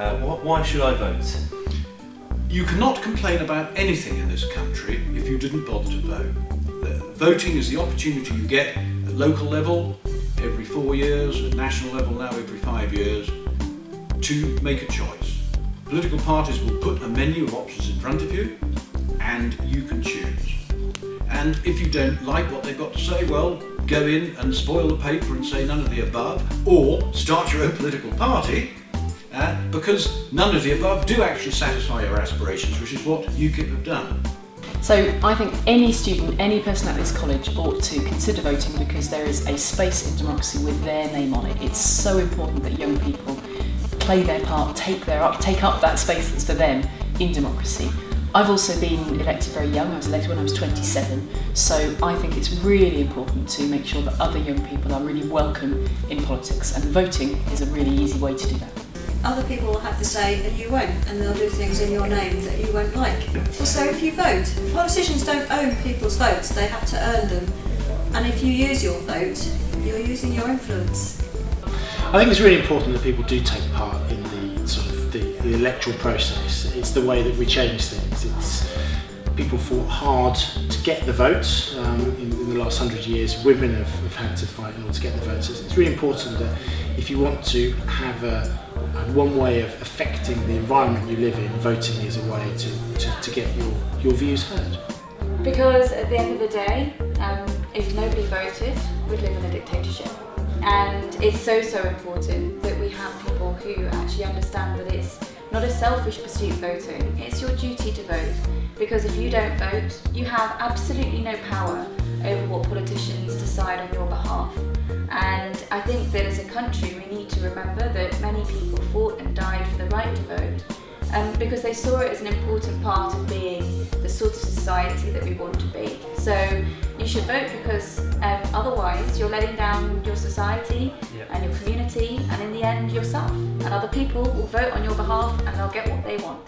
Why should I vote? You cannot complain about anything in this country if you didn't bother to vote. Voting is the opportunity you get at local level every 4 years, at national level now every 5 years, to make a choice. Political parties will put a menu of options in front of you and you can choose. And if you don't like what they've got to say, well, go in and spoil the paper and say none of the above, or start your own political party, because none of the above do actually satisfy your aspirations, which is what UKIP have done. So I think any student, any person at this college ought to consider voting because there is a space in democracy with their name on it. It's so important that young people play their part, take up that space that's for them in democracy. I've also been elected very young. I was elected when I was 27, so I think it's really important to make sure that other young people are really welcome in politics, and voting is a really easy way to do that. Other people will have to say that you won't, and they'll do things in your name that you won't like. So if you vote, politicians don't own people's votes, they have to earn them. And if you use your vote, you're using your influence. I think it's really important that people do take part in the electoral process. It's the way that we change things. People fought hard to get the vote in the last 100 years. Women have had to fight in order to get the vote. So it's really important that if you want to have one way of affecting the environment you live in, voting is a way to get your views heard. Because at the end of the day, if nobody voted, we'd live in a dictatorship. And it's so important that we have people who actually understand that it's not a selfish pursuit voting, it's your duty to vote. Because if you don't vote, you have absolutely no power over what politicians decide on your behalf. And I think that as a country we need to remember that many people fought and died for the right to vote because they saw it as an important part of being the sort of society that we want to be. So you should vote because otherwise you're letting down your society and your community and in the end yourself. And other people will vote on your behalf and they'll get what they want.